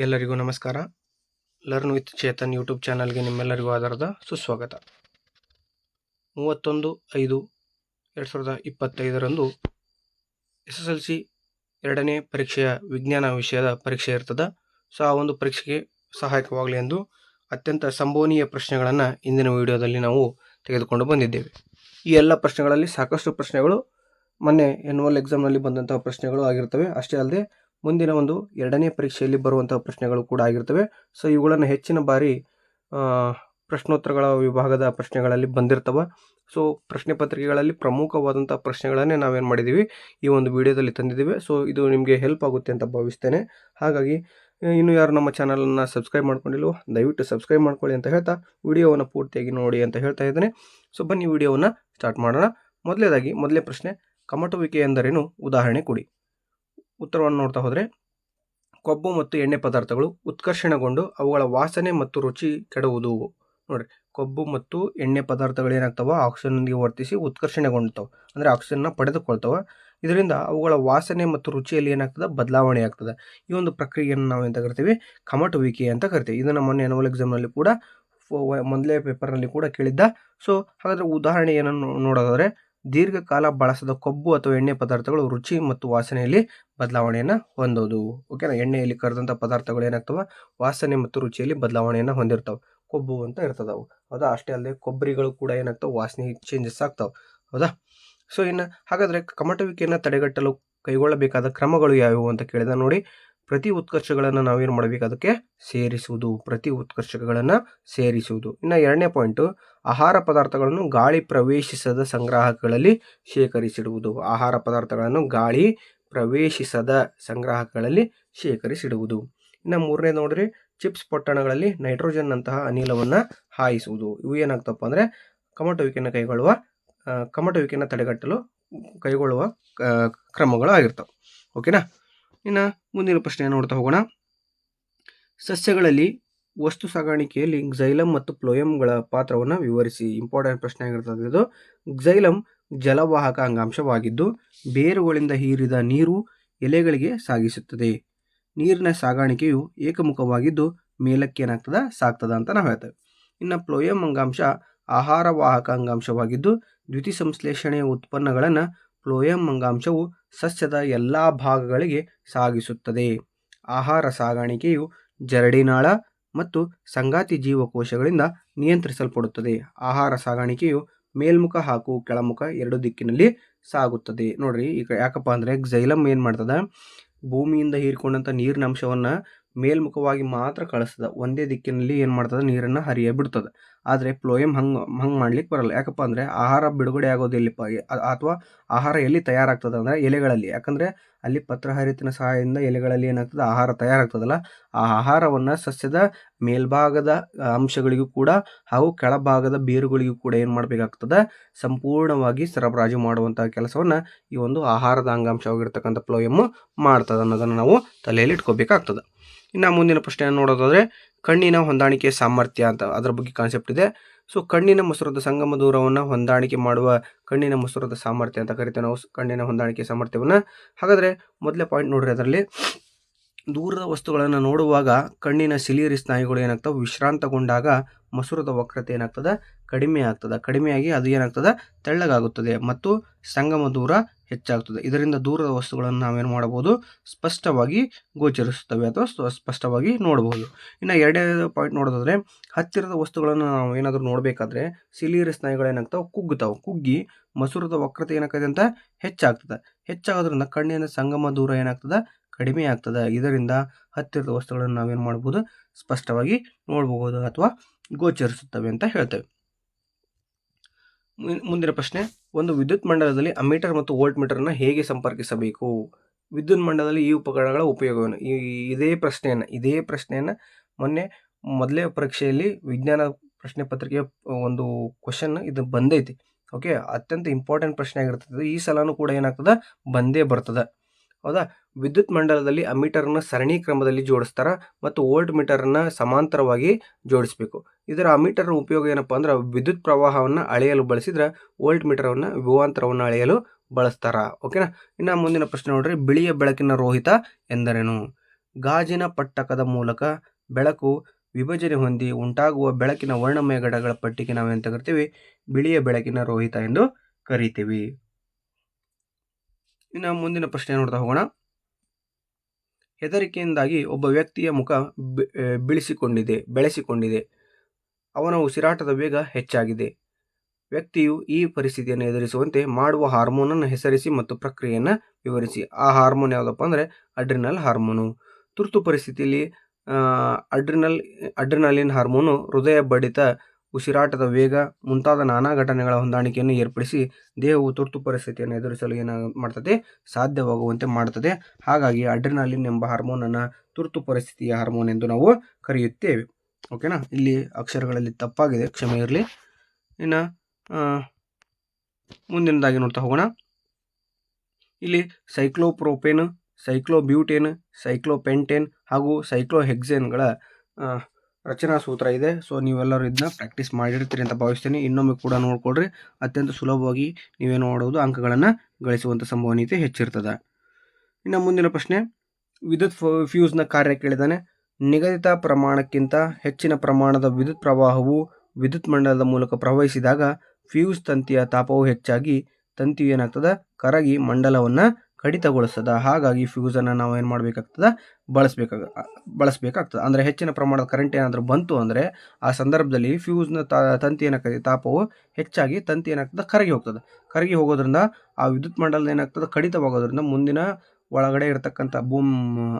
ಎಲ್ಲರಿಗೂ ನಮಸ್ಕಾರ. Learn with Chetan YouTube ಚಾನಲ್ಗೆ ನಿಮ್ಮೆಲ್ಲರಿಗೂ ಆಧಾರದ ಸುಸ್ವಾಗತ. 31/5/2025 SSLC ಎರಡನೇ ಪರೀಕ್ಷೆಯ ವಿಜ್ಞಾನ ವಿಷಯದ ಪರೀಕ್ಷೆ ಇರ್ತದೆ. ಸೊ ಆ ಒಂದು ಪರೀಕ್ಷೆಗೆ ಸಹಾಯಕವಾಗಲಿ ಎಂದು ಅತ್ಯಂತ ಸಂಭವನೀಯ ಪ್ರಶ್ನೆಗಳನ್ನು ಇಂದಿನ ವಿಡಿಯೋದಲ್ಲಿ ನಾವು ತೆಗೆದುಕೊಂಡು ಬಂದಿದ್ದೇವೆ. ಈ ಎಲ್ಲ ಪ್ರಶ್ನೆಗಳಲ್ಲಿ ಸಾಕಷ್ಟು ಪ್ರಶ್ನೆಗಳು ಮೊನ್ನೆ ಎನ್ಯುವಲ್ ಎಕ್ಸಾಮ್ನಲ್ಲಿ ಬಂದಂತಹ ಪ್ರಶ್ನೆಗಳು ಆಗಿರ್ತವೆ. ಅಷ್ಟೇ ಅಲ್ಲದೆ ಮುಂದಿನ ಒಂದು ಎರಡನೇ ಪರೀಕ್ಷೆಯಲ್ಲಿ ಬರುವಂತಹ ಪ್ರಶ್ನೆಗಳು ಕೂಡ ಆಗಿರ್ತವೆ. ಸೊ ಇವುಗಳನ್ನು ಹೆಚ್ಚಿನ ಬಾರಿ ಪ್ರಶ್ನೋತ್ತರಗಳ ವಿಭಾಗದ ಪ್ರಶ್ನೆಗಳಲ್ಲಿ ಬಂದಿರ್ತವೆ. ಸೊ ಪ್ರಶ್ನೆ ಪತ್ರಿಕೆಗಳಲ್ಲಿ ಪ್ರಮುಖವಾದಂಥ ಪ್ರಶ್ನೆಗಳನ್ನೇ ನಾವೇನು ಮಾಡಿದ್ದೀವಿ ಈ ಒಂದು ವಿಡಿಯೋದಲ್ಲಿ ತಂದಿದ್ದೀವಿ. ಸೊ ಇದು ನಿಮಗೆ ಹೆಲ್ಪ್ ಆಗುತ್ತೆ ಅಂತ ಭಾವಿಸ್ತೇನೆ. ಹಾಗಾಗಿ ಇನ್ನು ಯಾರು ನಮ್ಮ ಚಾನಲನ್ನು ಸಬ್ಸ್ಕ್ರೈಬ್ ಮಾಡ್ಕೊಂಡಿಲ್ವೋ ದಯವಿಟ್ಟು ಸಬ್ಸ್ಕ್ರೈಬ್ ಮಾಡ್ಕೊಳ್ಳಿ ಅಂತ ಹೇಳ್ತಾ ವಿಡಿಯೋವನ್ನು ಪೂರ್ತಿಯಾಗಿ ನೋಡಿ ಅಂತ ಹೇಳ್ತಾ ಇದ್ದೇನೆ. ಸೊ ಬನ್ನಿ ವಿಡಿಯೋವನ್ನು ಸ್ಟಾರ್ಟ್ ಮಾಡೋಣ. ಮೊದಲೇ ಪ್ರಶ್ನೆ, ಕಮಟುವಿಕೆ ಎಂದರೇನು? ಉದಾಹರಣೆ ಕೊಡಿ. ಉತ್ತರವನ್ನು ನೋಡ್ತಾ ಹೋದರೆ, ಕೊಬ್ಬು ಮತ್ತು ಎಣ್ಣೆ ಪದಾರ್ಥಗಳು ಉತ್ಕರ್ಷಣಗೊಂಡು ಅವುಗಳ ವಾಸನೆ ಮತ್ತು ರುಚಿ ಕೆಡುವುದು. ನೋಡ್ರಿ, ಕೊಬ್ಬು ಮತ್ತು ಎಣ್ಣೆ ಪದಾರ್ಥಗಳು ಏನಾಗ್ತವೆ, ಆಕ್ಸಿಜನ್ಗೆ ವರ್ತಿಸಿ ಉತ್ಕರ್ಷಣೆಗೊಂಡ್ತಾವೆ, ಅಂದರೆ ಆಕ್ಸಿಜನ್ನ ಪಡೆದುಕೊಳ್ತವೆ. ಇದರಿಂದ ಅವುಗಳ ವಾಸನೆ ಮತ್ತು ರುಚಿಯಲ್ಲಿ ಏನಾಗ್ತದೆ, ಬದಲಾವಣೆ ಆಗ್ತದೆ. ಈ ಒಂದು ಪ್ರಕ್ರಿಯೆಯನ್ನು ನಾವು ಎಂತ ಕರಿತೀವಿ, ಕಮಟುವಿಕೆ ಅಂತ ಕರಿತೀವಿ. ಇದನ್ನು ಮೊನ್ನೆ ಎನ್ಯುವಲ್ ಎಕ್ಸಾಮ್ನಲ್ಲಿ ಕೂಡ ಮೊದಲೇ ಪೇಪರ್ನಲ್ಲಿ ಕೂಡ ಕೇಳಿದ್ದ. ಸೊ ಹಾಗಾದರೆ ಉದಾಹರಣೆ ಏನನ್ನು ನೋಡೋದಾದರೆ, ದೀರ್ಘಕಾಲ ಬಳಸದ ಕೊಬ್ಬು ಅಥವಾ ಎಣ್ಣೆ ಪದಾರ್ಥಗಳು ರುಚಿ ಮತ್ತು ವಾಸನೆಯಲ್ಲಿ ಬದಲಾವಣೆಯನ್ನು ಹೊಂದೋದು. ಓಕೆನಾ. ಎಣ್ಣೆಯಲ್ಲಿ ಕರೆದಂಥ ಪದಾರ್ಥಗಳು ಏನಾಗ್ತವೆ, ವಾಸನೆ ಮತ್ತು ರುಚಿಯಲ್ಲಿ ಬದಲಾವಣೆಯನ್ನು ಹೊಂದಿರ್ತವೆ. ಕೊಬ್ಬು ಅಂತ ಇರ್ತದವು, ಹೌದಾ. ಅಷ್ಟೇ ಅಲ್ಲದೆ ಕೊಬ್ಬರಿಗಳು ಕೂಡ ಏನಾಗ್ತವೆ, ವಾಸನೆ ಚೇಂಜಸ್ ಆಗ್ತಾವೆ, ಹೌದಾ. ಸೊ ಇನ್ನು ಹಾಗಾದರೆ ಕಮಟುವಿಕೆಯನ್ನು ತಡೆಗಟ್ಟಲು ಕೈಗೊಳ್ಳಬೇಕಾದ ಕ್ರಮಗಳು ಯಾವುವು ಅಂತ ಕೇಳಿದ. ನೋಡಿ, ಪ್ರತಿ ಉತ್ಕರ್ಷಗಳನ್ನು ನಾವೇನು ಮಾಡಬೇಕು, ಅದಕ್ಕೆ ಸೇರಿಸುವುದು. ಪ್ರತಿ ಉತ್ಕರ್ಷಗಳನ್ನು ಸೇರಿಸುವುದು. ಇನ್ನು ಎರಡನೇ ಪಾಯಿಂಟು, ಆಹಾರ ಪದಾರ್ಥಗಳನ್ನು ಗಾಳಿ ಪ್ರವೇಶಿಸದ ಸಂಗ್ರಾಹಕಗಳಲ್ಲಿ ಶೇಖರಿಸಿಡುವುದು. ಆಹಾರ ಪದಾರ್ಥಗಳನ್ನು ಗಾಳಿ ಪ್ರವೇಶಿಸದ ಸಂಗ್ರಾಹಕಗಳಲ್ಲಿ ಶೇಖರಿಸಿಡುವುದು. ಇನ್ನು ಮೂರನೇ ನೋಡ್ರಿ, ಚಿಪ್ಸ್ ಪೊಟ್ಟಣಗಳಲ್ಲಿ ನೈಟ್ರೋಜನ್ ಅಂತಹ ಅನಿಲವನ್ನು ಹಾಯಿಸುವುದು. ಇವು ಏನಾಗ್ತಪ್ಪ ಅಂದರೆ ಕಮಟುವಿಕೆಯನ್ನು ತಡೆಗಟ್ಟಲು ಕೈಗೊಳ್ಳುವ ಕ್ರಮಗಳು ಆಗಿರ್ತವೆ. ಓಕೆನಾ. ಇನ್ನು ಮುಂದಿನ ಪ್ರಶ್ನೆ ನೋಡ್ತಾ ಹೋಗೋಣ. ಸಸ್ಯಗಳಲ್ಲಿ ವಸ್ತು ಸಾಗಾಣಿಕೆಯಲ್ಲಿ ಕ್ಸೈಲಮ್ ಮತ್ತು ಫ್ಲೋಯಂಗಳ ಪಾತ್ರವನ್ನು ವಿವರಿಸಿ. ಇಂಪಾರ್ಟೆಂಟ್ ಪ್ರಶ್ನೆ ಆಗಿರ್ತದೆ ಇದು. ಕ್ಸೈಲಮ್ ಜಲವಾಹಕ ಅಂಗಾಂಶವಾಗಿದ್ದು ಬೇರುಗಳಿಂದ ಹೀರಿದ ನೀರು ಎಲೆಗಳಿಗೆ ಸಾಗಿಸುತ್ತದೆ. ನೀರಿನ ಸಾಗಾಣಿಕೆಯು ಏಕಮುಖವಾಗಿದ್ದು ಮೇಲಕ್ಕೆ ಏನಾಗ್ತದೆ, ಸಾಗ್ತದ ಅಂತ ನಾವು ಹೇಳ್ತೇವೆ. ಇನ್ನು ಫ್ಲೋಯಂ ಅಂಗಾಂಶ ಆಹಾರವಾಹಕ ಅಂಗಾಂಶವಾಗಿದ್ದು ದ್ಯುತಿಸಂಶ್ಲೇಷಣೆಯ ಉತ್ಪನ್ನಗಳನ್ನು ಫ್ಲೋಯಂ ಅಂಗಾಂಶವು ಸಸ್ಯದ ಎಲ್ಲ ಭಾಗಗಳಿಗೆ ಸಾಗಿಸುತ್ತದೆ. ಆಹಾರ ಸಾಗಾಣಿಕೆಯು ಜರಡಿನಾಳ ಮತ್ತು ಸಂಗಾತಿ ಜೀವಕೋಶಗಳಿಂದ ನಿಯಂತ್ರಿಸಲ್ಪಡುತ್ತದೆ. ಆಹಾರ ಸಾಗಾಣಿಕೆಯು ಮೇಲ್ಮುಖ ಹಾಗೂ ಕೆಳಮುಖ ಎರಡು ದಿಕ್ಕಿನಲ್ಲಿ ಸಾಗುತ್ತದೆ. ನೋಡ್ರಿ, ಈಗ ಯಾಕಪ್ಪ ಅಂದರೆ ಕ್ಸೈಲಮ್ ಏನು ಮಾಡ್ತದೆ, ಭೂಮಿಯಿಂದ ಹೀರಿಕೊಂಡಂಥ ನೀರಿನ ಅಂಶವನ್ನು ಮೇಲ್ಮುಖವಾಗಿ ಮಾತ್ರ ಕಳಿಸ್ತದೆ. ಒಂದೇ ದಿಕ್ಕಿನಲ್ಲಿ ಏನು ಮಾಡ್ತದೆ, ನೀರನ್ನು ಹರಿಯ ಬಿಡ್ತದೆ. ಆದರೆ ಫ್ಲೋಯಂ ಹಂಗೆ ಮಾಡ್ಲಿಕ್ಕೆ ಬರಲ್ಲ. ಯಾಕಪ್ಪ ಅಂದರೆ ಆಹಾರ ಬಿಡುಗಡೆ ಆಗೋದು ಎಲ್ಲಿಪ್ಪ, ಅಥವಾ ಆಹಾರ ಎಲ್ಲಿ ತಯಾರಾಗ್ತದೆ ಅಂದರೆ ಎಲೆಗಳಲ್ಲಿ. ಯಾಕಂದರೆ ಅಲ್ಲಿ ಪತ್ರಹರಿತಿನ ಸಹಾಯದಿಂದ ಎಲೆಗಳಲ್ಲಿ ಏನಾಗ್ತದೆ, ಆಹಾರ ತಯಾರಾಗ್ತದಲ್ಲ. ಆ ಆಹಾರವನ್ನು ಸಸ್ಯದ ಮೇಲ್ಭಾಗದ ಅಂಶಗಳಿಗೂ ಕೂಡ ಹಾಗೂ ಕೆಳಭಾಗದ ಬೇರುಗಳಿಗೂ ಕೂಡ ಏನು ಮಾಡಬೇಕಾಗ್ತದೆ, ಸಂಪೂರ್ಣವಾಗಿ ಸರಬರಾಜು ಮಾಡುವಂತಹ ಕೆಲಸವನ್ನು ಈ ಒಂದು ಆಹಾರದ ಅಂಗಾಂಶವಾಗಿರ್ತಕ್ಕಂಥ ಫ್ಲೋಯಮ್ಮು ಮಾಡ್ತದೆ ಅನ್ನೋದನ್ನು ನಾವು ತಲೆಯಲ್ಲಿ ಇಟ್ಕೋಬೇಕಾಗ್ತದೆ. ಇನ್ನು ಮುಂದಿನ ಪ್ರಶ್ನೆಯನ್ನು ನೋಡೋದಾದರೆ, ಕಣ್ಣಿನ ಹೊಂದಾಣಿಕೆ ಸಾಮರ್ಥ್ಯ ಅಂತ ಅದರ ಬಗ್ಗೆ ಕಾನ್ಸೆಪ್ಟ್ ಇದೆ. ಸೊ ಕಣ್ಣಿನ ಮಸೂರದ ಸಂಗಮ ದೂರವನ್ನು ಹೊಂದಾಣಿಕೆ ಮಾಡುವ ಕಣ್ಣಿನ ಮಸೂರದ ಸಾಮರ್ಥ್ಯ ಅಂತ ಕರಿತೇವೆ ನಾವು, ಕಣ್ಣಿನ ಹೊಂದಾಣಿಕೆ ಸಾಮರ್ಥ್ಯವನ್ನು. ಹಾಗಾದರೆ ಮೊದಲೇ ಪಾಯಿಂಟ್ ನೋಡ್ರಿ, ಅದರಲ್ಲಿ ದೂರದ ವಸ್ತುಗಳನ್ನು ನೋಡುವಾಗ ಕಣ್ಣಿನ ಸಿಲಿಯರಿ ಸ್ನಾಯುಗಳು ಏನಾಗ್ತವೆ, ವಿಶ್ರಾಂತಗೊಂಡಾಗ ಮಸೂರದ ವಕ್ರತೆ ಏನಾಗ್ತದೆ, ಕಡಿಮೆಯಾಗಿ ಅದು ಏನಾಗ್ತದೆ, ತೆಳ್ಳಗಾಗುತ್ತದೆ ಮತ್ತು ಸಂಗಮ ದೂರ ಹೆಚ್ಚಾಗ್ತದೆ. ಇದರಿಂದ ದೂರದ ವಸ್ತುಗಳನ್ನು ನಾವೇನು ಮಾಡಬಹುದು, ಸ್ಪಷ್ಟವಾಗಿ ಗೋಚರಿಸುತ್ತವೆ ಅಥವಾ ಸ್ಪಷ್ಟವಾಗಿ ನೋಡಬಹುದು. ಇನ್ನು ಎರಡನೇ ಪಾಯಿಂಟ್ ನೋಡೋದಾದರೆ, ಹತ್ತಿರದ ವಸ್ತುಗಳನ್ನು ನಾವು ಏನಾದರೂ ನೋಡಬೇಕಾದ್ರೆ ಸಿಲಿಯರಿ ಸ್ನಾಯುಗಳು ಏನಾಗ್ತಾವೆ, ಕುಗ್ಗಿ ಮಸೂರದ ವಕ್ರತೆ ಏನಾಗ್ತದೆ ಅಂತ ಹೆಚ್ಚಾಗೋದ್ರಿಂದ ಕಣ್ಣಿನ ಸಂಗಮ ದೂರ ಏನಾಗ್ತದೆ, ಕಡಿಮೆ ಆಗ್ತದೆ. ಇದರಿಂದ ಹತ್ತಿರದ ವಸ್ತುಗಳನ್ನು ನಾವೇನು ಮಾಡ್ಬೋದು, ಸ್ಪಷ್ಟವಾಗಿ ನೋಡಬಹುದು ಅಥವಾ ಗೋಚರಿಸುತ್ತವೆ ಅಂತ ಹೇಳ್ತೇವೆ. ಮುಂದಿನ ಪ್ರಶ್ನೆ, ಒಂದು ವಿದ್ಯುತ್ ಮಂಡಲದಲ್ಲಿ ಅಮ್ಮೀಟರ್ ಮತ್ತು ವೋಲ್ಟ್ ಮೀಟರ್ನ ಹೇಗೆ ಸಂಪರ್ಕಿಸಬೇಕು? ವಿದ್ಯುತ್ ಮಂಡಲದಲ್ಲಿ ಈ ಉಪಕರಣಗಳ ಉಪಯೋಗವೇನು? ಇದೇ ಪ್ರಶ್ನೆಯನ್ನು ಮೊದಲೇ ಪರೀಕ್ಷೆಯಲ್ಲಿ ವಿಜ್ಞಾನ ಪ್ರಶ್ನೆ ಪತ್ರಿಕೆಯ ಒಂದು ಕ್ವಶನ್ ಇದು ಬಂದೈತಿ. ಓಕೆ, ಅತ್ಯಂತ ಇಂಪಾರ್ಟೆಂಟ್ ಪ್ರಶ್ನೆ ಆಗಿರ್ತದೆ. ಈ ಸಲನೂ ಕೂಡ ಏನಾಗ್ತದೆ, ಬಂದೇ ಬರ್ತದೆ, ಹೌದಾ. ವಿದ್ಯುತ್ ಮಂಡಲದಲ್ಲಿ ಅಮ್ಮೀಟರ್ನ ಸರಣಿ ಕ್ರಮದಲ್ಲಿ ಜೋಡಿಸ್ತಾರೆ ಮತ್ತು ವೋಲ್ಟ್ ಮೀಟರ್ನ ಸಮಾಂತರವಾಗಿ ಜೋಡಿಸಬೇಕು. ಇದರ ಅಮ್ಮೀಟರ್ನ ಉಪಯೋಗ ಏನಪ್ಪ ಅಂದ್ರೆ, ವಿದ್ಯುತ್ ಪ್ರವಾಹವನ್ನು ಅಳೆಯಲು ಬಳಸಿದ್ರೆ ವೋಲ್ಟ್ ಮೀಟರನ್ನು ವಿಭವಾಂತರವನ್ನು ಅಳೆಯಲು ಬಳಸ್ತಾರ. ಓಕೆನಾ. ಇನ್ನು ಮುಂದಿನ ಪ್ರಶ್ನೆ ನೋಡ್ರಿ, ಬಿಳಿಯ ಬೆಳಕಿನ ರೋಹಿತ ಎಂದರೇನು? ಗಾಜಿನ ಪಟ್ಟಕದ ಮೂಲಕ ಬೆಳಕು ವಿಭಜನೆ ಹೊಂದಿ ಉಂಟಾಗುವ ಬೆಳಕಿನ ವರ್ಣಮಯ ಘಟಕಗಳ ಪಟ್ಟಿಗೆ ನಾವೇಂತ ಕರಿತೀವಿ, ಬಿಳಿಯ ಬೆಳಕಿನ ರೋಹಿತ ಎಂದು ಕರಿತೀವಿ. ಇನ್ನು ಮುಂದಿನ ಪ್ರಶ್ನೆ ನೋಡ್ತಾ ಹೋಗೋಣ. ಹೆದರಿಕೆಯಿಂದಾಗಿ ಒಬ್ಬ ವ್ಯಕ್ತಿಯ ಮುಖ ಬೆಳೆಸಿಕೊಂಡಿದೆ. ಅವನ ಉಸಿರಾಟದ ವೇಗ ಹೆಚ್ಚಾಗಿದೆ. ವ್ಯಕ್ತಿಯು ಈ ಪರಿಸ್ಥಿತಿಯನ್ನು ಎದುರಿಸುವಂತೆ ಮಾಡುವ ಹಾರ್ಮೋನನ್ನು ಹೆಸರಿಸಿ ಮತ್ತು ಪ್ರಕ್ರಿಯೆಯನ್ನು ವಿವರಿಸಿ. ಆ ಹಾರ್ಮೋನ್ ಯಾವುದಪ್ಪ ಅಂದರೆ ಅಡ್ರಿನಲ್ ಹಾರ್ಮೋನು. ತುರ್ತು ಪರಿಸ್ಥಿತಿಯಲ್ಲಿ ಅಡ್ರಿನಲಿನ್ ಹಾರ್ಮೋನು ಹೃದಯ ಬಡಿತ, ಉಸಿರಾಟದ ವೇಗ ಮುಂತಾದ ನಾನಾ ಘಟನೆಗಳ ಹೊಂದಾಣಿಕೆಯನ್ನು ಏರ್ಪಡಿಸಿ ದೇಹವು ತುರ್ತು ಪರಿಸ್ಥಿತಿಯನ್ನು ಎದುರಿಸಲು ಮಾಡ್ತದೆ, ಸಾಧ್ಯವಾಗುವಂತೆ ಮಾಡ್ತದೆ. ಹಾಗಾಗಿ ಅಡ್ರಿನಲಿನ್ ಎಂಬ ಹಾರ್ಮೋನನ್ನು ತುರ್ತು ಪರಿಸ್ಥಿತಿಯ ಹಾರ್ಮೋನ್ ಎಂದು ನಾವು ಕರೆಯುತ್ತೇವೆ. ಓಕೆನಾ, ಇಲ್ಲಿ ಅಕ್ಷರಗಳಲ್ಲಿ ತಪ್ಪಾಗಿದೆ, ಕ್ಷಮೆ ಇರಲಿ. ಇನ್ನು ಮುಂದಿನದಾಗಿ ನೋಡ್ತಾ ಹೋಗೋಣ. ಇಲ್ಲಿ ಸೈಕ್ಲೋಪ್ರೋಪೇನ್, ಸೈಕ್ಲೋಬ್ಯೂಟೇನ್, ಸೈಕ್ಲೋಪೆಂಟೇನ್ ಹಾಗೂ ಸೈಕ್ಲೋಹೆಕ್ಸೇನ್ಗಳ ರಚನಾ ಸೂತ್ರ ಇದೆ. ಸೊ ನೀವೆಲ್ಲರೂ ಇದನ್ನ ಪ್ರಾಕ್ಟೀಸ್ ಮಾಡಿರ್ತೀರಿ ಅಂತ ಭಾವಿಸ್ತೀನಿ. ಇನ್ನೊಮ್ಮೆ ಕೂಡ ನೋಡ್ಕೊಳ್ರಿ, ಅತ್ಯಂತ ಸುಲಭವಾಗಿ ನೀವೇನು ಮಾಡೋದು, ಅಂಕಗಳನ್ನು ಗಳಿಸುವಂಥ ಸಂಭವನೀಯತೆ ಹೆಚ್ಚಿರ್ತದೆ. ಇನ್ನು ಮುಂದಿನ ಪ್ರಶ್ನೆ, ವಿದ್ಯುತ್ ಫ್ಯೂಸ್ನ ಕಾರ್ಯ ಕೇಳಿದಾನೆ. ನಿಗದಿತ ಪ್ರಮಾಣಕ್ಕಿಂತ ಹೆಚ್ಚಿನ ಪ್ರಮಾಣದ ವಿದ್ಯುತ್ ಪ್ರವಾಹವು ವಿದ್ಯುತ್ ಮಂಡಲದ ಮೂಲಕ ಪ್ರವಹಿಸಿದಾಗ ಫ್ಯೂಸ್ ತಂತಿಯ ತಾಪವು ಹೆಚ್ಚಾಗಿ ತಂತಿಯು ಏನಾಗ್ತದೆ, ಕರಗಿ ಮಂಡಲವನ್ನು ಕಡಿತಗೊಳಿಸ್ತದೆ. ಹಾಗಾಗಿ ಫ್ಯೂಸನ್ನು ನಾವು ಏನು ಮಾಡಬೇಕಾಗ್ತದೆ, ಬಳಸಬೇಕಾಗ್ತದೆ. ಅಂದರೆ ಹೆಚ್ಚಿನ ಪ್ರಮಾಣದ ಕರೆಂಟ್ ಏನಾದರೂ ಬಂತು ಅಂದರೆ ಆ ಸಂದರ್ಭದಲ್ಲಿ ಫ್ಯೂಸ್ನ ತಂತಿ ಏನಾಗ್ತದೆ, ತಾಪವು ಹೆಚ್ಚಾಗಿ ತಂತಿ ಏನಾಗ್ತದೆ, ಕರಗಿ ಹೋಗ್ತದೆ. ಕರಗಿ ಹೋಗೋದ್ರಿಂದ ಆ ವಿದ್ಯುತ್ ಮಂಡಲ ಏನಾಗ್ತದೆ, ಕಡಿತವಾಗೋದ್ರಿಂದ ಮುಂದಿನ ಒಳಗಡೆ ಇರತಕ್ಕಂಥ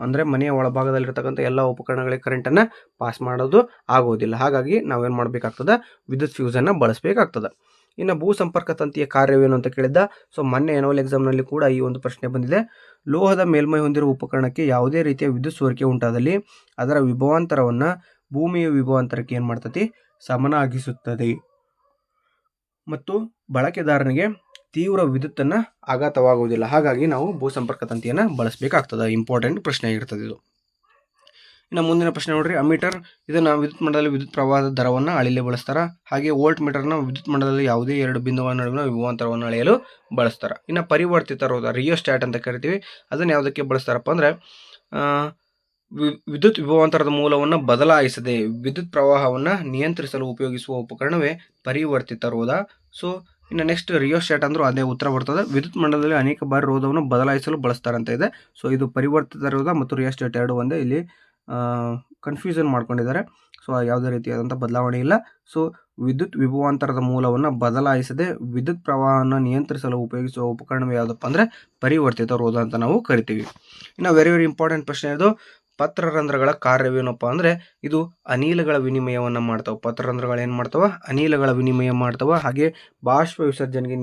ಅಂದರೆ ಮನೆಯ ಒಳಭಾಗದಲ್ಲಿರ್ತಕ್ಕಂಥ ಎಲ್ಲ ಉಪಕರಣಗಳಿಗೆ ಕರೆಂಟನ್ನು ಪಾಸ್ ಮಾಡೋದು ಆಗೋದಿಲ್ಲ. ಹಾಗಾಗಿ ನಾವೇನು ಮಾಡಬೇಕಾಗ್ತದೆ, ವಿದ್ಯುತ್ ಫ್ಯೂಸನ್ನು ಬಳಸಬೇಕಾಗ್ತದೆ. ಇನ್ನು ಭೂ ಸಂಪರ್ಕ ತಂತಿಯ ಕಾರ್ಯವೇನು ಅಂತ ಕೇಳಿದ್ದ. ಸೊ ಮೊನ್ನೆ ಎನ್ಯುವಲ್ ಎಕ್ಸಾಮ್ನಲ್ಲಿ ಕೂಡ ಈ ಒಂದು ಪ್ರಶ್ನೆ ಬಂದಿದೆ. ಲೋಹದ ಮೇಲ್ಮೈ ಹೊಂದಿರುವ ಉಪಕರಣಕ್ಕೆ ಯಾವುದೇ ರೀತಿಯ ವಿದ್ಯುತ್ ಸೋರಿಕೆ ಉಂಟಾದಲ್ಲಿ ಅದರ ವಿಭವಾಂತರವನ್ನು ಭೂಮಿಯ ವಿಭವಾಂತರಕ್ಕೆ ಏನು ಮಾಡ್ತತಿ, ಸಮನಾಗಿಸುತ್ತದೆ ಮತ್ತು ಬಳಕೆದಾರನಿಗೆ ತೀವ್ರ ವಿದ್ಯುತ್ತನ್ನು ಆಘಾತವಾಗುವುದಿಲ್ಲ. ಹಾಗಾಗಿ ನಾವು ಭೂ ಸಂಪರ್ಕ ತಂತಿಯನ್ನು ಬಳಸಬೇಕಾಗ್ತದೆ. ಇಂಪಾರ್ಟೆಂಟ್ ಪ್ರಶ್ನೆ ಆಗಿರ್ತದೆ ಇದು. ಇನ್ನು ಮುಂದಿನ ಪ್ರಶ್ನೆ ನೋಡ್ರಿ, ಅಮೀಟರ್ ಇದನ್ನು ವಿದ್ಯುತ್ ಮಂಡಲದಲ್ಲಿ ವಿದ್ಯುತ್ ಪ್ರವಾಹದ ದರವನ್ನು ಅಳೆಯಲು ಬಳಸ್ತಾರೆ. ಹಾಗೆ ವೋಲ್ಟ್ ಮೀಟರ್ನ ವಿದ್ಯುತ್ ಮಂಡಲದಲ್ಲಿ ಯಾವುದೇ ಎರಡು ಬಿಂದುಗಳ ನಡುವಿನ ವಿಭವಾಂತರವನ್ನು ಅಳೆಯಲು ಬಳಸ್ತಾರೆ. ಇನ್ನು ಪರಿವರ್ತಿತ ರೋಧ ರಿಯೋಸ್ಟ್ಯಾಟ್ ಅಂತ ಕರಿತೀವಿ. ಅದನ್ನು ಯಾವುದಕ್ಕೆ ಬಳಸ್ತಾರಪ್ಪ ಅಂದರೆ ವಿದ್ಯುತ್ ವಿಭವಾಂತರದ ಮೂಲವನ್ನು ಬದಲಾಯಿಸದೆ ವಿದ್ಯುತ್ ಪ್ರವಾಹವನ್ನು ನಿಯಂತ್ರಿಸಲು ಉಪಯೋಗಿಸುವ ಉಪಕರಣವೇ ಪರಿವರ್ತಿತ ರೋಧ. ಸೊ ಇನ್ನು ನೆಕ್ಸ್ಟ್ ರಿಯೋಸ್ಟ್ಯಾಟ್ ಅಂದರೂ ಅದೇ ಉತ್ತರ ಬರ್ತದೆ. ವಿದ್ಯುತ್ ಮಂಡಲದಲ್ಲಿ ಅನೇಕ ಬಾರಿ ರೋಧವನ್ನು ಬದಲಾಯಿಸಲು ಬಳಸ್ತಾರಂತ ಇದೆ. ಸೊ ಇದು ಪರಿವರ್ತಿತ ರೋಧ ಮತ್ತು ರಿಯೋಸ್ಟ್ಯಾಟ್ ಎರಡು ಒಂದೇ. ಇಲ್ಲಿ ಕನ್ಫ್ಯೂಷನ್ ಮಾಡ್ಕೊಂಡಿದ್ದಾರೆ. ಸೊ ಯಾವುದೇ ರೀತಿಯಾದಂಥ ಬದಲಾವಣೆ ಇಲ್ಲ. ಸೊ ವಿದ್ಯುತ್ ವಿಭವಾಂತರದ ಮೂಲವನ್ನು ಬದಲಾಯಿಸದೆ ವಿದ್ಯುತ್ ಪ್ರವಾಹವನ್ನು ನಿಯಂತ್ರಿಸಲು ಉಪಯೋಗಿಸುವ ಉಪಕರಣವೇ ಯಾವುದಪ್ಪ ಅಂದರೆ ಪರಿವರ್ತಿತ ರೋಧ ಅಂತ ನಾವು ಕರಿತೀವಿ. ಇನ್ನು ವೆರಿ ಇಂಪಾರ್ಟೆಂಟ್ ಪ್ರಶ್ನೆ ಇದು. ಪತ್ರರಂಧ್ರಗಳ ಕಾರ್ಯವೇನಪ್ಪ ಅಂದರೆ ಇದು ಅನಿಲಗಳ ವಿನಿಮಯವನ್ನು ಮಾಡ್ತಾವೆ. ಪತ್ರರಂಧ್ರಗಳು ಏನು ಮಾಡ್ತಾವೆ, ಅನಿಲಗಳ ವಿನಿಮಯ ಮಾಡ್ತಾವೆ. ಹಾಗೆ ಬಾಷ್ಪ ವಿಸರ್ಜನೆಯನ್ನು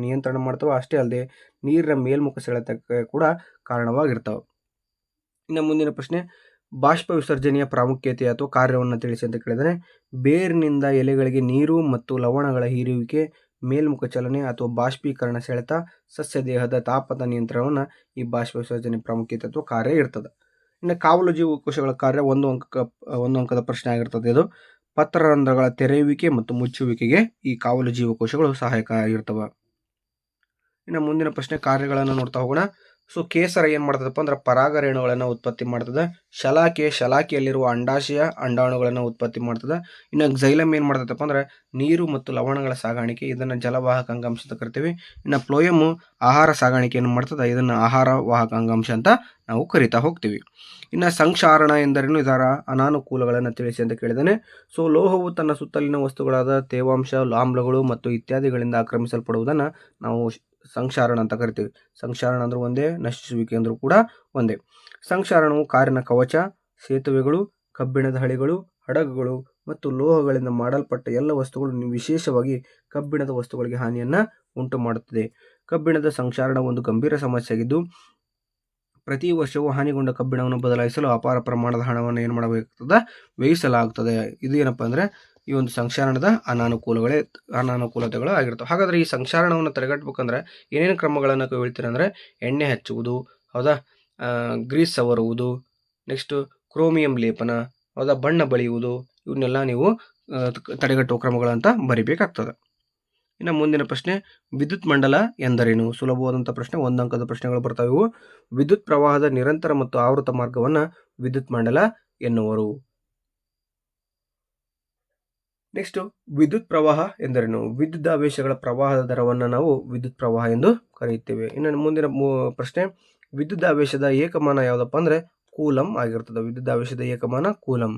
ನಿಯಂತ್ರಣ ಮಾಡ್ತಾವೆ. ಅಷ್ಟೇ ಅಲ್ಲದೆ ನೀರಿನ ಮೇಲ್ಮುಖ ಸೆಳೆತಕ್ಕೆ ಕೂಡ ಕಾರಣವಾಗಿರ್ತವೆ. ಇನ್ನು ಮುಂದಿನ ಪ್ರಶ್ನೆ, ಬಾಷ್ಪ ವಿಸರ್ಜನೆಯ ಪ್ರಾಮುಖ್ಯತೆ ಅಥವಾ ಕಾರ್ಯವನ್ನು ತಿಳಿಸಿ ಅಂತ ಕೇಳಿದರೆ, ಬೇರಿನಿಂದ ಎಲೆಗಳಿಗೆ ನೀರು ಮತ್ತು ಲವಣಗಳ ಹೀರುವಿಕೆ, ಮೇಲ್ಮುಖ ಚಲನೆ ಅಥವಾ ಬಾಷ್ಪೀಕರಣ ಸೆಳೆತ, ಸಸ್ಯ ದೇಹದ ತಾಪದ ನಿಯಂತ್ರಣವನ್ನು ಈ ಬಾಷ್ಪ ವಿಸರ್ಜನೆ ಪ್ರಾಮುಖ್ಯತೆ ಅಥವಾ ಕಾರ್ಯ ಇರ್ತದೆ. ಇನ್ನು ಕಾವಲು ಜೀವಕೋಶಗಳ ಕಾರ್ಯ ಒಂದು ಅಂಕದ ಪ್ರಶ್ನೆ ಆಗಿರ್ತದೆ ಇದು. ಪತ್ರರಂಧ್ರಗಳ ತೆರೆಯುವಿಕೆ ಮತ್ತು ಮುಚ್ಚುವಿಕೆಗೆ ಈ ಕಾವಲು ಜೀವಕೋಶಗಳು ಸಹಾಯಕ ಆಗಿರ್ತವೆ. ಇನ್ನು ಮುಂದಿನ ಪ್ರಶ್ನೆ ಕಾರ್ಯಗಳನ್ನು ನೋಡ್ತಾ ಹೋಗೋಣ. ಸೊ ಕೇಸರ ಏನು ಮಾಡ್ತದಪ್ಪ ಅಂದ್ರೆ ಪರಾಗ ರೇಣುಗಳನ್ನು ಉತ್ಪತ್ತಿ ಮಾಡ್ತದೆ. ಶಲಾಕೆಯಲ್ಲಿರುವ ಅಂಡಾಶಯ ಅಂಡಾಣುಗಳನ್ನು ಉತ್ಪತ್ತಿ ಮಾಡ್ತದೆ. ಇನ್ನು ಝೈಲಮ್ ಏನು ಮಾಡ್ತದಪ್ಪ ಅಂದ್ರೆ ನೀರು ಮತ್ತು ಲವಣಗಳ ಸಾಗಾಣಿಕೆ, ಇದನ್ನು ಜಲವಾಹಕ ಅಂಗಾಂಶ ಅಂತ ಕರಿತೀವಿ. ಇನ್ನು ಫ್ಲೋಯಮು ಆಹಾರ ಸಾಗಾಣಿಕೆಯನ್ನು ಮಾಡ್ತದೆ, ಇದನ್ನು ಆಹಾರ ವಾಹಕ ಅಂಗಾಂಶ ಅಂತ ನಾವು ಕರಿತಾ ಹೋಗ್ತೀವಿ. ಇನ್ನು ಸಂಕ್ಷಾರಣ ಎಂದರೇನು, ಇದರ ಅನಾನುಕೂಲಗಳನ್ನು ತಿಳಿಸಿ ಅಂತ ಕೇಳಿದ್ದಾನೆ. ಸೊ ಲೋಹವು ತನ್ನ ಸುತ್ತಲಿನ ವಸ್ತುಗಳಾದ ತೇವಾಂಶ, ಆಮ್ಲಗಳು ಮತ್ತು ಇತ್ಯಾದಿಗಳಿಂದ ಆಕ್ರಮಿಸಲ್ಪಡುವುದನ್ನು ನಾವು ಸಂಕ್ಷಾರಣ ಅಂತ ಕರಿತೀವಿ. ಸಂಕ್ಷಾರಣ ಅಂದ್ರೆ ಒಂದೇ, ನಶಿಸುವಿಕೆ ಅಂದರೂ ಕೂಡ ಒಂದೇ. ಸಂಕ್ಷಾರಣವು ಕಾರಿನ ಕವಚ, ಸೇತುವೆಗಳು, ಕಬ್ಬಿಣದ ಹಳಿಗಳು, ಹಡಗುಗಳು ಮತ್ತು ಲೋಹಗಳಿಂದ ಮಾಡಲ್ಪಟ್ಟ ಎಲ್ಲ ವಸ್ತುಗಳು, ವಿಶೇಷವಾಗಿ ಕಬ್ಬಿಣದ ವಸ್ತುಗಳಿಗೆ ಹಾನಿಯನ್ನು ಉಂಟು ಮಾಡುತ್ತದೆ. ಕಬ್ಬಿಣದ ಸಂಕ್ಷಾರಣ ಒಂದು ಗಂಭೀರ ಸಮಸ್ಯೆಯಾಗಿದ್ದು ಪ್ರತಿ ವರ್ಷವೂ ಹಾನಿಗೊಂಡ ಕಬ್ಬಿಣವನ್ನು ಬದಲಾಯಿಸಲು ಅಪಾರ ಪ್ರಮಾಣದ ಹಣವನ್ನು ಏನು ಮಾಡಬೇಕಾಗ್ತದೆ, ವ್ಯಯಿಸಲಾಗುತ್ತದೆ. ಇದು ಏನಪ್ಪ ಅಂದರೆ ಈ ಒಂದು ಸಂಕ್ಷಾರಣದ ಅನಾನುಕೂಲತೆಗಳು ಆಗಿರ್ತವೆ. ಹಾಗಾದರೆ ಈ ಸಂಕ್ಷಾರಣವನ್ನು ತಡೆಗಟ್ಟಬೇಕಂದ್ರೆ ಏನೇನು ಕ್ರಮಗಳನ್ನು ಕೈಗೊಳ್ತೀರಿ ಅಂದರೆ ಎಣ್ಣೆ ಹಚ್ಚುವುದು, ಹೌದಾ, ಗ್ರೀಸ್ ಸವರುವುದು, ನೆಕ್ಸ್ಟ್ ಕ್ರೋಮಿಯಂ ಲೇಪನ, ಹೌದಾ, ಬಣ್ಣ ಬಳಿಯುವುದು, ಇವನ್ನೆಲ್ಲ ನೀವು ತಡೆಗಟ್ಟುವ ಕ್ರಮಗಳಂತ ಬರಿಬೇಕಾಗ್ತದೆ. ಇನ್ನು ಮುಂದಿನ ಪ್ರಶ್ನೆ, ವಿದ್ಯುತ್ ಮಂಡಲ ಎಂದರೇನು? ಸುಲಭವಾದಂಥ ಪ್ರಶ್ನೆ, 1 ಅಂಕದ ಪ್ರಶ್ನೆಗಳು ಬರ್ತಾವೆ ಇವು. ವಿದ್ಯುತ್ ಪ್ರವಾಹದ ನಿರಂತರ ಮತ್ತು ಆವೃತ ಮಾರ್ಗವನ್ನು ವಿದ್ಯುತ್ ಮಂಡಲ ಎನ್ನುವರು. ನೆಕ್ಸ್ಟ್, ವಿದ್ಯುತ್ ಪ್ರವಾಹ ಎಂದರೇನು? ವಿದ್ಯುದಾವೇಶಗಳ ಪ್ರವಾಹದ ದರವನ್ನು ನಾವು ವಿದ್ಯುತ್ ಪ್ರವಾಹ ಎಂದು ಕರೆಯುತ್ತೇವೆ. ಇನ್ನು ಮುಂದಿನ ಪ್ರಶ್ನೆ, ವಿದ್ಯುದಾವೇಶದ ಏಕಮಾನ ಯಾವುದಪ್ಪ ಅಂದರೆ ಕೂಲಂ ಆಗಿರ್ತದೆ. ವಿದ್ಯುದಾವೇಶದ ಏಕಮಾನ ಕೂಲಂ.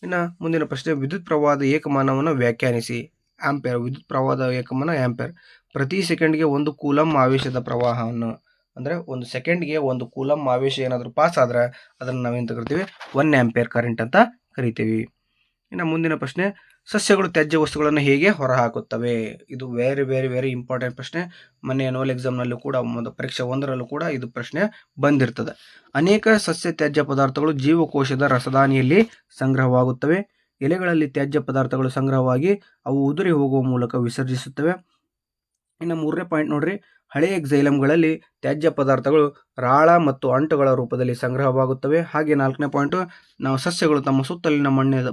ಇನ್ನು ಮುಂದಿನ ಪ್ರಶ್ನೆ, ವಿದ್ಯುತ್ ಪ್ರವಾಹದ ಏಕಮಾನವನ್ನು ವ್ಯಾಖ್ಯಾನಿಸಿ. ಆಂಪೇರ್. ವಿದ್ಯುತ್ ಪ್ರವಾಹದ ಏಕಮಾನ ಆಂಪೇರ್. ಪ್ರತಿ ಸೆಕೆಂಡ್ಗೆ 1 ಕೂಲಂ ಆವೇಶದ ಪ್ರವಾಹವನ್ನು, ಅಂದರೆ 1 ಸೆಕೆಂಡ್ಗೆ 1 ಕೂಲಂ ಆವೇಶ ಏನಾದರೂ ಪಾಸ್ ಆದ್ರೆ ಅದನ್ನು ನಾವೇನು ಕರಿತೀವಿ? 1 ಆಂಪೇರ್ ಕರೆಂಟ್ ಅಂತ ಕರಿತೀವಿ. ಇನ್ನು ಮುಂದಿನ ಪ್ರಶ್ನೆ, ಸಸ್ಯಗಳು ತ್ಯಾಜ್ಯ ವಸ್ತುಗಳನ್ನು ಹೇಗೆ ಹೊರಹಾಕುತ್ತವೆ? ಇದು ವೆರಿ ವೆರಿ ವೆರಿ ಇಂಪಾರ್ಟೆಂಟ್ ಪ್ರಶ್ನೆ. ಮೊನ್ನೆ ಆನ್ಯುವಲ್ ಎಕ್ಸಾಮ್ನಲ್ಲೂ ಕೂಡ ಪರೀಕ್ಷೆ 1ರಲ್ಲೂ ಕೂಡ ಇದು ಪ್ರಶ್ನೆ ಬಂದಿರ್ತದೆ. ಅನೇಕ ಸಸ್ಯ ತ್ಯಾಜ್ಯ ಪದಾರ್ಥಗಳು ಜೀವಕೋಶದ ರಸದಾನಿಯಲ್ಲಿ ಸಂಗ್ರಹವಾಗುತ್ತವೆ. ಎಲೆಗಳಲ್ಲಿ ತ್ಯಾಜ್ಯ ಪದಾರ್ಥಗಳು ಸಂಗ್ರಹವಾಗಿ ಅವು ಉದುರಿ ಹೋಗುವ ಮೂಲಕ ವಿಸರ್ಜಿಸುತ್ತವೆ. ಇನ್ನು 3ನೇ ಪಾಯಿಂಟ್ ನೋಡ್ರಿ, ಹಳೆಯ ಎಕ್ಸೈಲಮ್ಗಳಲ್ಲಿ ತ್ಯಾಜ್ಯ ಪದಾರ್ಥಗಳು ರಾಳ ಮತ್ತು ಅಂಟುಗಳ ರೂಪದಲ್ಲಿ ಸಂಗ್ರಹವಾಗುತ್ತವೆ. ಹಾಗೆ 4ನೇ ಪಾಯಿಂಟು, ನಾವು ಸಸ್ಯಗಳು ತಮ್ಮ ಸುತ್ತಲಿನ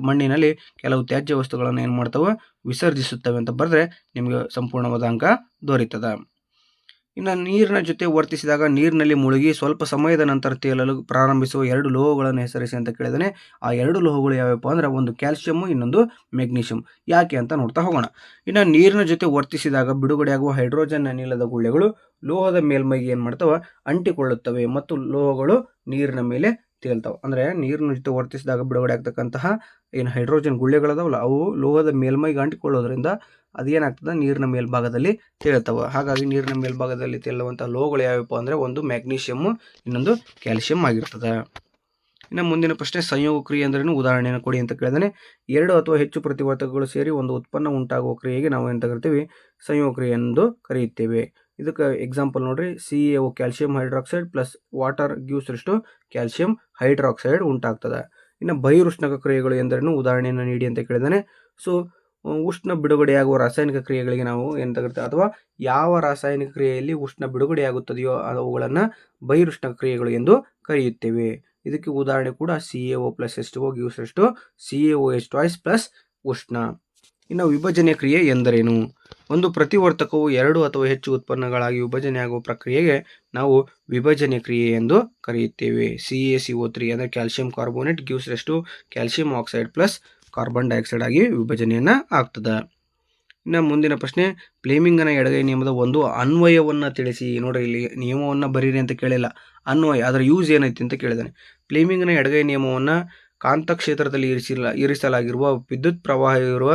ಮಣ್ಣಿನಲ್ಲಿ ಕೆಲವು ತ್ಯಾಜ್ಯ ವಸ್ತುಗಳನ್ನು ಏನು ಮಾಡ್ತವೆ? ವಿಸರ್ಜಿಸುತ್ತವೆ ಅಂತ ಬರೆದ್ರೆ ನಿಮಗೆ ಸಂಪೂರ್ಣವಾದ ಅಂಕ ದೊರೀತದೆ. ಇನ್ನು ನೀರಿನ ಜೊತೆ ವರ್ತಿಸಿದಾಗ ನೀರಿನಲ್ಲಿ ಮುಳುಗಿ ಸ್ವಲ್ಪ ಸಮಯದ ನಂತರ ತೇಲಲು ಪ್ರಾರಂಭಿಸುವ 2 ಲೋಹಗಳನ್ನು ಹೆಸರಿಸಿ ಅಂತ ಕೇಳಿದಾನೆ. ಆ 2 ಲೋಹಗಳು ಯಾವ್ಯಾವಪ್ಪ ಅಂದ್ರೆ ಒಂದು ಕ್ಯಾಲ್ಸಿಯಂ, ಇನ್ನೊಂದು ಮೆಗ್ನೀಷಿಯಂ. ಯಾಕೆ ಅಂತ ನೋಡ್ತಾ ಹೋಗೋಣ. ಇನ್ನು ನೀರಿನ ಜೊತೆ ವರ್ತಿಸಿದಾಗ ಬಿಡುಗಡೆಯಾಗುವ ಹೈಡ್ರೋಜನ್ ಅನಿಲದ ಗುಳ್ಳೆಗಳು ಲೋಹದ ಮೇಲ್ಮೈಗೆ ಏನು ಮಾಡ್ತವೆ? ಅಂಟಿಕೊಳ್ಳುತ್ತವೆ ಮತ್ತು ಲೋಹಗಳು ನೀರಿನ ಮೇಲೆ ತೇಲ್ತಾವೆ. ಅಂದರೆ ನೀರಿನ ಜೊತೆ ವರ್ತಿಸಿದಾಗ ಬಿಡುಗಡೆ ಆಗ್ತಕ್ಕಂತಹ ಏನು ಹೈಡ್ರೋಜನ್ ಗುಳ್ಳೆಗಳದಾವಲ್ಲ, ಅವು ಲೋಹದ ಮೇಲ್ಮೈಗೆ ಅಂಟಿಕೊಳ್ಳೋದ್ರಿಂದ ಅದೇನಾಗ್ತದೆ? ನೀರಿನ ಮೇಲ್ಭಾಗದಲ್ಲಿ ತೇಳ್ತವೆ. ಹಾಗಾಗಿ ನೀರಿನ ಮೇಲ್ಭಾಗದಲ್ಲಿ ತೇಲುವಂಥ ಲೋಹಗಳು ಯಾವ್ಯಾವಪ್ಪ ಅಂದರೆ ಒಂದು ಮ್ಯಾಗ್ನೀಷಿಯಮ್, ಇನ್ನೊಂದು ಕ್ಯಾಲ್ಸಿಯಂ ಆಗಿರ್ತದೆ. ಇನ್ನು ಮುಂದಿನ ಪ್ರಶ್ನೆ, ಸಂಯೋಗ ಕ್ರಿಯೆ ಅಂದ್ರೇನು? ಉದಾಹರಣೆಯನ್ನು ಕೊಡಿ ಅಂತ ಕೇಳಿದಾನೆ. 2 ಅಥವಾ ಹೆಚ್ಚು ಪ್ರತಿವರ್ತಕಗಳು ಸೇರಿ ಒಂದು ಉತ್ಪನ್ನ ಉಂಟಾಗುವ ಕ್ರಿಯೆಗೆ ನಾವು ಏನು ಕರಿತೀವಿ? ಸಂಯೋಗ ಕ್ರಿಯೆ ಎಂದು ಕರೆಯುತ್ತೇವೆ. ಇದಕ್ಕೆ ಎಕ್ಸಾಂಪಲ್ ನೋಡ್ರಿ, CaO calcium hydroxide plus water gives rise to calcium hydroxide ಉಂಟಾಗ್ತದೆ. ಇನ್ನು ಬಹಿರುಷ್ಣಕ ಕ್ರಿಯೆಗಳು ಎಂದರೇನು? ಉದಾಹರಣೆಯನ್ನು ನೀಡಿ ಅಂತ ಕೇಳಿದಾನೆ. ಸೊ ಉಷ್ಣ ಬಿಡುಗಡೆಯಾಗುವ ರಾಸಾಯನಿಕ ಕ್ರಿಯೆಗಳಿಗೆ ನಾವು ಏನು ಕರಿತೀವಿ, ಅಥವಾ ಯಾವ ರಾಸಾಯನಿಕ ಕ್ರಿಯೆಯಲ್ಲಿ ಉಷ್ಣ ಬಿಡುಗಡೆಯಾಗುತ್ತದೆಯೋ ಅವುಗಳನ್ನು ಬಹಿರುಷ್ಣಕ ಕ್ರಿಯೆಗಳು ಎಂದು ಕರೆಯುತ್ತೇವೆ. ಇದಕ್ಕೆ ಉದಾಹರಣೆ ಕೂಡ CaO plus H2O gives rise to CaOH2 plus ಉಷ್ಣ. ಇನ್ನು ವಿಭಜನೆ ಕ್ರಿಯೆ ಎಂದರೇನು? ಒಂದು ಪ್ರತಿವರ್ತಕವು 2 ಅಥವಾ ಹೆಚ್ಚು ಉತ್ಪನ್ನಗಳಾಗಿ ವಿಭಜನೆಯಾಗುವ ಪ್ರಕ್ರಿಯೆಗೆ ನಾವು ವಿಭಜನೆ ಕ್ರಿಯೆ ಎಂದು ಕರೆಯುತ್ತೇವೆ. CaCO3 ಅಂದರೆ calcium carbonate gives rise to calcium oxide plus carbon dioxide ಆಗಿ ವಿಭಜನೆಯನ್ನು ಆಗ್ತದೆ. ಇನ್ನು ಮುಂದಿನ ಪ್ರಶ್ನೆ, ಫ್ಲೇಮಿಂಗನ ಎಡಗೈ ನಿಯಮದ ಒಂದು ಅನ್ವಯವನ್ನು ತಿಳಿಸಿ. ನೋಡ್ರಿ, ಇಲ್ಲಿ ನಿಯಮವನ್ನು ಬರೀರಿ ಅಂತ ಕೇಳಿಲ್ಲ, ಅನ್ವಯ, ಅದರ ಯೂಸ್ ಏನೈತಿ ಅಂತ ಕೇಳಿದಾನೆ. ಫ್ಲೇಮಿಂಗನ ಎಡಗೈ ನಿಯಮವನ್ನು ಕಾಂತಕ್ಷೇತ್ರದಲ್ಲಿ ಇರಿಸಲಾಗಿರುವ ವಿದ್ಯುತ್ ಪ್ರವಾಹ ಇರುವ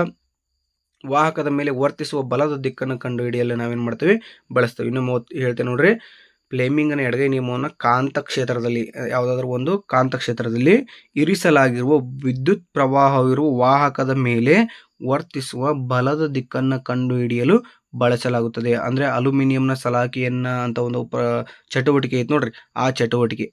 ವಾಹಕದ ಮೇಲೆ ವರ್ತಿಸುವ ಬಲದ ದಿಕ್ಕನ್ನು ಕಂಡುಹಿಡಿಯಲು ನಾವೇನು ಮಾಡ್ತೇವೆ? ಬಳಸ್ತೇವೆ. ಇನ್ನು ಹೇಳ್ತೇವೆ ನೋಡ್ರಿ, ಫ್ಲೇಮಿಂಗನ ಎಡಗೈ ನಿಯಮವನ್ನು ಕಾಂತಕ್ಷೇತ್ರದಲ್ಲಿ, ಯಾವುದಾದ್ರೂ ಒಂದು ಕಾಂತಕ್ಷೇತ್ರದಲ್ಲಿ ಇರಿಸಲಾಗಿರುವ ವಿದ್ಯುತ್ ಪ್ರವಾಹವಿರುವ ವಾಹಕದ ಮೇಲೆ ವರ್ತಿಸುವ ಬಲದ ದಿಕ್ಕನ್ನು ಕಂಡುಹಿಡಿಯಲು ಬಳಸಲಾಗುತ್ತದೆ. ಅಂದರೆ ಅಲ್ಯೂಮಿನಿಯಂನ ಸಲಾಕೆಯನ್ನ ಅಂತ ಒಂದು ಚಟುವಟಿಕೆ ಐತೆ ನೋಡ್ರಿ, ಆ ಚಟುವಟಿಕೆ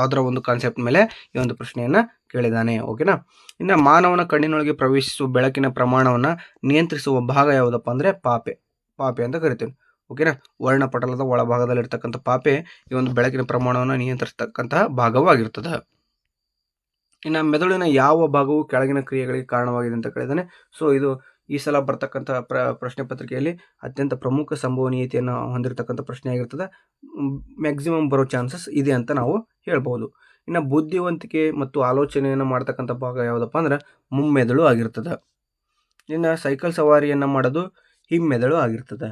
ಅದರ ಒಂದು ಕಾನ್ಸೆಪ್ಟ್ ಮೇಲೆ ಈ ಒಂದು ಪ್ರಶ್ನೆಯನ್ನು ಕೇಳಿದಾನೆ. ಓಕೆನಾ. ಇನ್ನು ಮಾನವನ ಕಣ್ಣಿನೊಳಗೆ ಪ್ರವೇಶಿಸುವ ಬೆಳಕಿನ ಪ್ರಮಾಣವನ್ನು ನಿಯಂತ್ರಿಸುವ ಭಾಗ ಯಾವುದಪ್ಪ ಅಂದರೆ ಪಾಪೆ ಅಂತ ಕರಿತೀವಿ. ಓಕೆನಾ. ವರ್ಣಪಟಲದ ಒಳಭಾಗದಲ್ಲಿರ್ತಕ್ಕಂಥ ಪಾಪೆ ಈ ಒಂದು ಬೆಳಕಿನ ಪ್ರಮಾಣವನ್ನು ನಿಯಂತ್ರಿಸತಕ್ಕಂತಹ ಭಾಗವಾಗಿರ್ತದೆ. ಇನ್ನು ಮೆದುಳಿನ ಯಾವ ಭಾಗವು ಕೆಳಗಿನ ಕ್ರಿಯೆಗಳಿಗೆ ಕಾರಣವಾಗಿದೆ ಅಂತ ಕೇಳಿದಾನೆ. ಸೊ ಇದು ಈ ಸಲ ಬರ್ತಕ್ಕಂಥ ಪ್ರಶ್ನೆ ಪತ್ರಿಕೆಯಲ್ಲಿ ಅತ್ಯಂತ ಪ್ರಮುಖ ಸಂಭವನೀಯತೆಯನ್ನು ಹೊಂದಿರತಕ್ಕಂಥ ಪ್ರಶ್ನೆ ಆಗಿರ್ತದೆ. ಮ್ಯಾಕ್ಸಿಮಮ್ ಬರೋ ಚಾನ್ಸಸ್ ಇದೆ ಅಂತ ನಾವು ಹೇಳ್ಬೋದು. ಇನ್ನು ಬುದ್ಧಿವಂತಿಕೆ ಮತ್ತು ಆಲೋಚನೆಯನ್ನು ಮಾಡ್ತಕ್ಕಂಥ ಭಾಗ ಯಾವುದಪ್ಪ ಅಂದ್ರೆ ಮುಮ್ಮೆದುಳು ಆಗಿರ್ತದೆ. ಇನ್ನು ಸೈಕಲ್ ಸವಾರಿಯನ್ನು ಮಾಡೋದು ಹಿಮ್ಮೆದುಳು ಆಗಿರ್ತದೆ.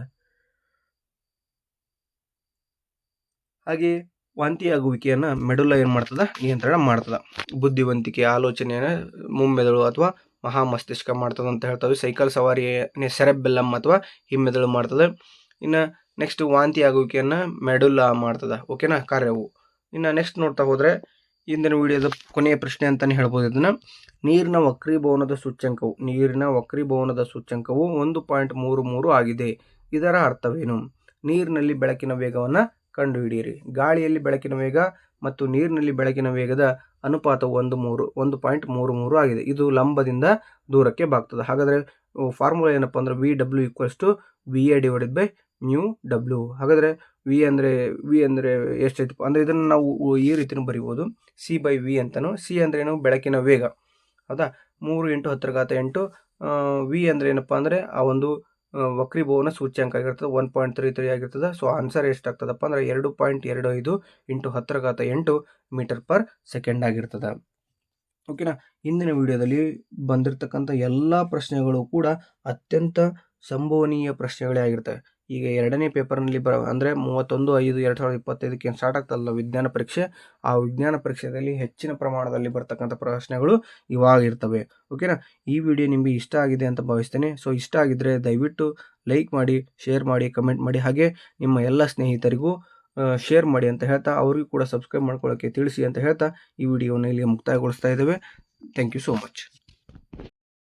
ಹಾಗೆ ವಾಂತಿಯಾಗುವಿಕೆಯನ್ನು ಮೆಡುಲ್ಲ ಏನು ಮಾಡ್ತದೆ? ನಿಯಂತ್ರಣ ಮಾಡ್ತದೆ. ಬುದ್ಧಿವಂತಿಕೆ, ಆಲೋಚನೆಯನ್ನು ಮುಮ್ಮೆದುಳು ಅಥವಾ ಮಹಾಮಸ್ತಿಷ್ಕ ಮಾಡ್ತದೆ ಅಂತ ಹೇಳ್ತವೆ. ಸೈಕಲ್ ಸವಾರಿ ಸೆರೆಬೆಲ್ಲಮ್ ಅಥವಾ ಹಿಮ್ಮೆದುಳು ಮಾಡ್ತದೆ. ಇನ್ನು ನೆಕ್ಸ್ಟ್ ವಾಂತಿಯಾಗುವಿಕೆಯನ್ನು ಮೆಡುಲ್ಲ ಮಾಡ್ತದೆ. ಓಕೆನಾ, ಕಾರ್ಯವು. ಇನ್ನು ನೆಕ್ಸ್ಟ್ ನೋಡ್ತಾ ಹೋದರೆ ಇಂದಿನ ವಿಡಿಯೋದ ಕೊನೆಯ ಪ್ರಶ್ನೆ ಅಂತಲೇ ಹೇಳ್ಬೋದು ಇದನ್ನು. ನೀರಿನ ವಕ್ರೀಭವನದ ಸೂಚ್ಯಂಕವು 1.33 ಆಗಿದೆ. ಇದರ ಅರ್ಥವೇನು? ನೀರಿನಲ್ಲಿ ಬೆಳಕಿನ ವೇಗವನ್ನು ಕಂಡುಹಿಡಿಯಿರಿ. ಗಾಳಿಯಲ್ಲಿ ಬೆಳಕಿನ ವೇಗ ಮತ್ತು ನೀರಿನಲ್ಲಿ ಬೆಳಕಿನ ವೇಗದ ಅನುಪಾತವು 1.33 ಆಗಿದೆ. ಇದು ಲಂಬದಿಂದ ದೂರಕ್ಕೆ ಬಾಗ್ತದೆ. ಹಾಗಾದರೆ ಫಾರ್ಮುಲಾ ಏನಪ್ಪ ಅಂದ್ರೆ VW = VA/μW. ಹಾಗಾದರೆ ವಿ ಅಂದರೆ ಎಷ್ಟೈತಪ್ಪ ಅಂದರೆ ಇದನ್ನು ನಾವು ಈ ರೀತಿಯೂ ಬರಿಬೋದು, C/V ಅಂತಲೂ. ಸಿ ಅಂದ್ರೆ ಏನು? ಬೆಳಕಿನ ವೇಗ, ಹೌದಾ, 3 × 10⁸. ವಿ ಅಂದರೆ ಏನಪ್ಪ ಅಂದರೆ ಆ ಒಂದು ವಕ್ರೀಭವನ ಸೂಚ್ಯಂಕ ಆಗಿರ್ತದೆ 1.33 ಆಗಿರ್ತದೆ. ಸೊ ಆನ್ಸರ್ ಎಷ್ಟಾಗ್ತದಪ್ಪ ಅಂದರೆ 2.25 × 10⁸ ಮೀಟರ್ ಪರ್ ಸೆಕೆಂಡ್ ಆಗಿರ್ತದೆ. ಓಕೆನಾ. ಇಂದಿನ ವಿಡಿಯೋದಲ್ಲಿ ಬಂದಿರತಕ್ಕಂಥ ಎಲ್ಲ ಪ್ರಶ್ನೆಗಳು ಕೂಡ ಅತ್ಯಂತ ಸಂಭವನೀಯ ಪ್ರಶ್ನೆಗಳೇ ಆಗಿರ್ತವೆ. ಈಗ ಎರಡನೇ ಪೇಪರ್ನಲ್ಲಿ ಅಂದರೆ 31/5/2025 ಏನು ಸ್ಟಾರ್ಟ್ ಆಗ್ತದಲ್ಲ ವಿಜ್ಞಾನ ಪರೀಕ್ಷೆ, ಆ ವಿಜ್ಞಾನ ಪರೀಕ್ಷೆಯಲ್ಲಿ ಹೆಚ್ಚಿನ ಪ್ರಮಾಣದಲ್ಲಿ ಬರ್ತಕ್ಕಂಥ ಪ್ರಶ್ನೆಗಳು ಇವಾಗಿರ್ತವೆ. ಓಕೆನಾ. ಈ ವಿಡಿಯೋ ನಿಮಗೆ ಇಷ್ಟ ಆಗಿದೆ ಅಂತ ಭಾವಿಸ್ತೇನೆ. ಸೊ ಇಷ್ಟ ಆಗಿದ್ದರೆ ದಯವಿಟ್ಟು ಲೈಕ್ ಮಾಡಿ, ಶೇರ್ ಮಾಡಿ, ಕಮೆಂಟ್ ಮಾಡಿ, ಹಾಗೆ ನಿಮ್ಮ ಎಲ್ಲ ಸ್ನೇಹಿತರಿಗೂ ಶೇರ್ ಮಾಡಿ ಅಂತ ಹೇಳ್ತಾ, ಅವ್ರಿಗೂ ಕೂಡ ಸಬ್ಸ್ಕ್ರೈಬ್ ಮಾಡ್ಕೊಳ್ಳೋಕ್ಕೆ ತಿಳಿಸಿ ಅಂತ ಹೇಳ್ತಾ ಈ ವಿಡಿಯೋನ ಇಲ್ಲಿ ಮುಕ್ತಾಯಗೊಳಿಸ್ತಾ ಇದ್ದೇವೆ. Thank you so much.